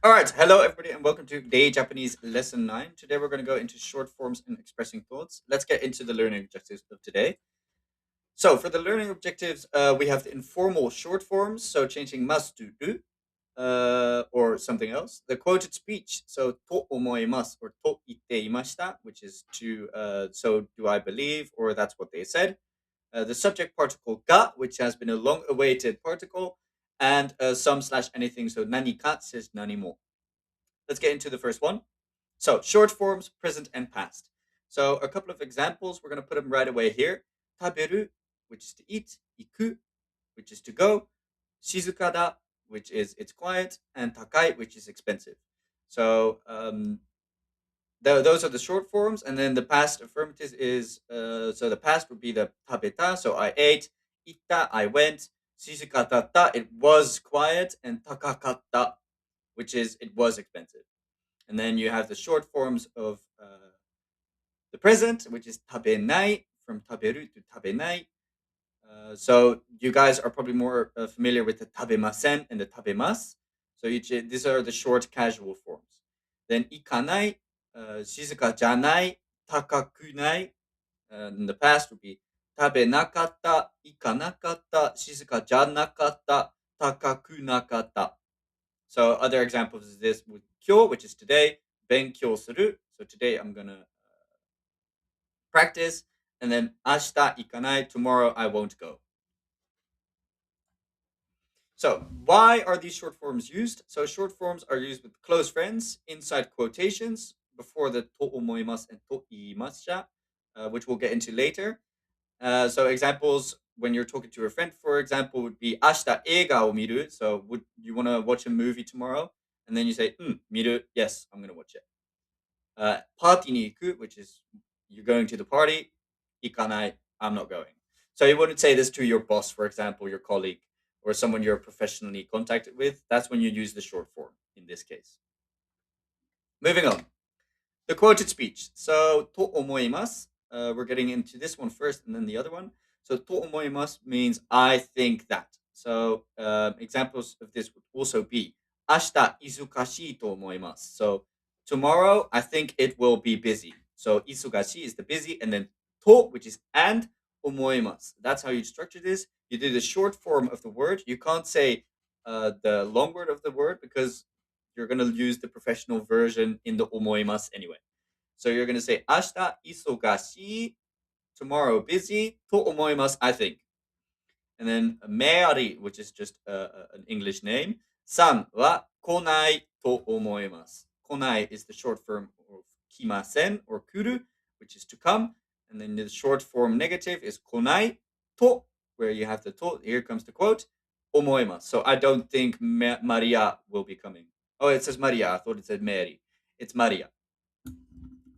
All right, hello everybody, and welcome to Day Japanese Lesson 9. Today we're going to go into short forms and expressing thoughts. Let's get into the learning objectives of today. So, for the learning objectives, we have the informal short forms, so changing must to do or something else. The quoted speech, so to omoimasu or to itte imashita, which is to, so do I believe, or that's what they said. The subject particle ga, which has been a long awaited particle, and some slash anything, so nanika says nanimo. Let's get into the first one. So, short forms, present and past. So, a couple of examples. We're going to put them right away here. Taberu, which is to eat. Iku, which is to go. Shizukada, which is it's quiet. And takai, which is expensive. So, those are the short forms. And then the past affirmative is so the past would be the tabeta. So, I ate. Itta, I went. Shizukadata, it was quiet. And takakatta, which is it was expensive. And then you have the short forms of the present, which is tabenai, from taberu to tabenai. So you guys are probably more familiar with the tabemasen and the tabemasu. So these are the short casual forms. Then ikanai, shizuka janai, takakunai. In the past would be tabenakatta, ikanakatta, shizuka janakatta, takakunakatta. So other examples is this with kyo, which is today, benkyou suru. So today I'm gonna practice, and then ashita ikanai, tomorrow I won't go. So why are these short forms used? So short forms are used with close friends inside quotations before the to omoimasu and to iimasha, which we'll get into later. So examples when you're talking to a friend, for example, would be ashita eiga o miru. So would you want to watch a movie tomorrow? And then you say, miru, yes, I'm going to watch it. Party ni iku, which is you're going to the party. Ikanai, I'm not going. So you wouldn't say this to your boss, for example, your colleague, or someone you're professionally contacted with. That's when you use the short form in this case. Moving on. The quoted speech. So, to omoimasu. We're getting into this one first and then the other one. So, to omoimasu means I think that. So, examples of this would also be ashita izukashii to omoimasu. So, tomorrow I think it will be busy. So, isugashi is the busy, and then to, which is and, omoimasu. That's how you structure this. You do the short form of the word. You can't say the long word of the word because you're going to use the professional version in the omoimasu anyway. So you're going to say ashita isogashi, tomorrow busy, to omoimasu, I think. And then meari, which is just an English name. San wa konai to omoimasu. Konai is the short form of kimasen or kuru, which is to come. And then the short form negative is konai to, where you have the to. Here comes the quote, omoimasu. So I don't think Maria will be coming. Oh, it says Maria. I thought it said Mary. It's Maria.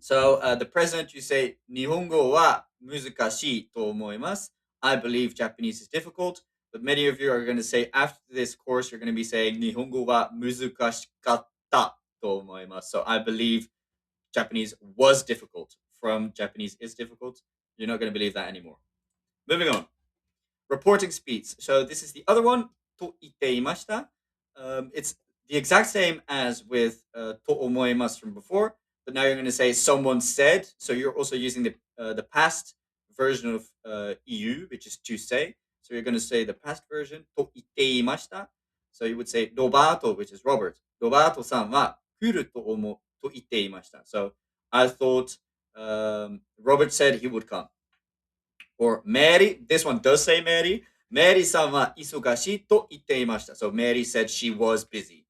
So the present, you say, Nihongo wa muzukashii to omoimasu. I believe Japanese is difficult, but many of you are going to say after this course, you're going to be saying Nihongo wa muzukashikatta to omoimasu. So I believe Japanese was difficult from Japanese is difficult. You're not going to believe that anymore. Moving on. Reporting speech. So this is the other one, to itte imashita. It's the exact same as with to omoimasu from before, but now you're going to say someone said. So you're also using the past version of eu, which is to say. So you're going to say the past version, to itte imashita. So you would say Roberto, which is Robert. Roberto-san wa kuru to itte imashita. So I thought Robert said he would come. Or Mary, this one does say Mary. Mary-san wa isogashi to itte imashita. So Mary said she was busy.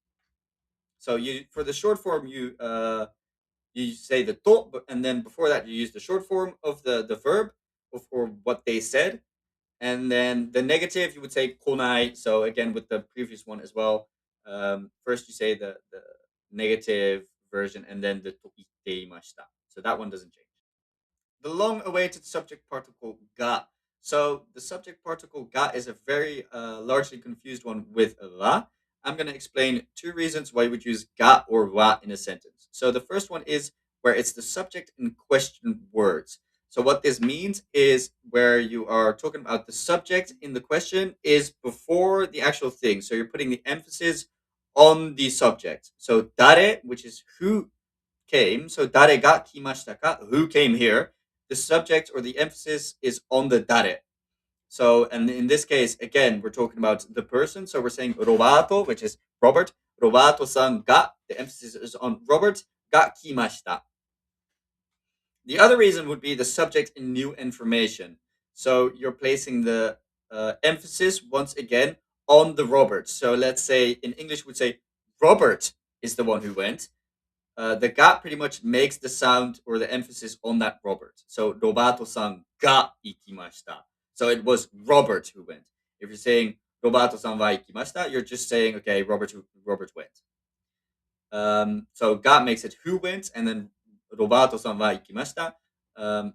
So you, for the short form, you say the to, and then before that you use the short form of the verb or what they said, and then the negative you would say konai. So again with the previous one as well, first you say the negative version and then the to itte imashita. So that one doesn't change. The long-awaited subject particle ga. So the subject particle ga is a very largely confused one with wa. I'm going to explain two reasons why you would use ga or wa in a sentence. So the first one is where it's the subject in question words. So what this means is where you are talking about the subject in the question is before the actual thing. So you're putting the emphasis on the subject. So, 誰, which is who came. So, 誰が来ましたか? Who came here? The subject or the emphasis is on the 誰. So, and in this case, again, we're talking about the person. So we're saying Roberto, which is Robert. Roberto-san ga. The emphasis is on Robert. Ga kimashita. The other reason would be the subject in new information. So you're placing the emphasis once again on the Robert. So let's say in English, we'd say Robert is the one who went. The ga pretty much makes the sound or the emphasis on that Robert. So Roberto-san ga ikimashita. So it was Robert who went. If you're saying Roberto-san wa ikimashita, you're just saying, okay, Robert went. So ga makes it who went, and then Roberto-san wa ikimashita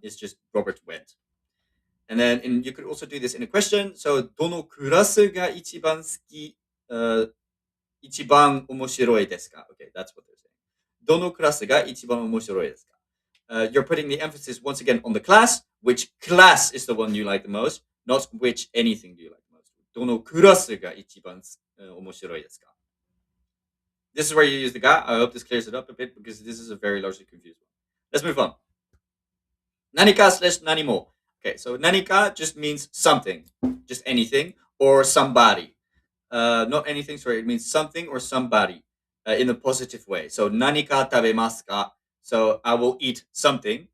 is just Robert went. And then you could also do this in a question. So, どのクラスが一番好き、一番面白いですか? Okay, that's what they're saying. どのクラスが一番面白いですか? You're putting the emphasis once again on the class. Which class is the one you like the most, not which anything do you like the most. どのクラスが一番面白いですか? This is where you use the ga. I hope this clears it up a bit because this is a very largely confused one. Let's move on. 何か slash 何も. Okay, so 何か just means something, just anything, or somebody. Not anything, sorry, it means something or somebody in a positive way. So 何か食べますか? So I will eat something.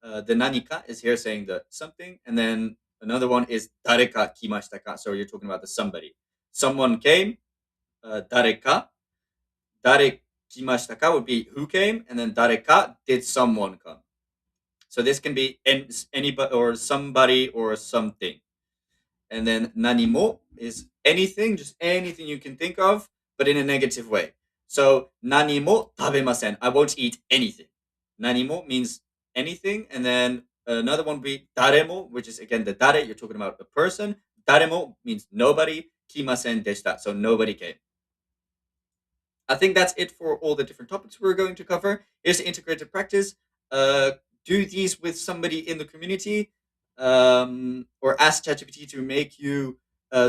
The 何か is here saying the something, and then another one is 誰か来ましたか? So you're talking about the somebody. Someone came, 誰か. 誰来ましたか would be who came, and then 誰か did someone come. So this can be anybody or somebody or something. And then 何も is anything, just anything you can think of, but in a negative way. So 何も食べません. I won't eat anything. 何も means anything, and then another one would be 誰も, which is again the 誰, you're talking about a person. 誰も means nobody. 来ませんでした, so nobody came. I think that's it for all the different topics we're going to cover. Here's the integrated practice. Do these with somebody in the community, or ask ChatGPT to make you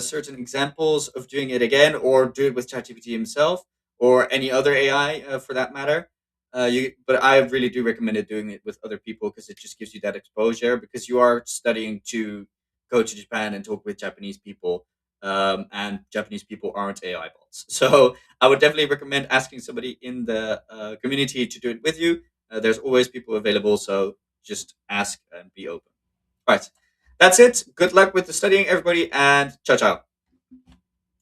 certain examples of doing it again, or do it with ChatGPT himself or any other AI for that matter. But I really do recommend doing it with other people because it just gives you that exposure, because you are studying to go to Japan and talk with Japanese people, and Japanese people aren't AI bots. So I would definitely recommend asking somebody in the community to do it with you. There's always people available, so just ask and be open. All right, that's it. Good luck with the studying, everybody, and ciao, ciao.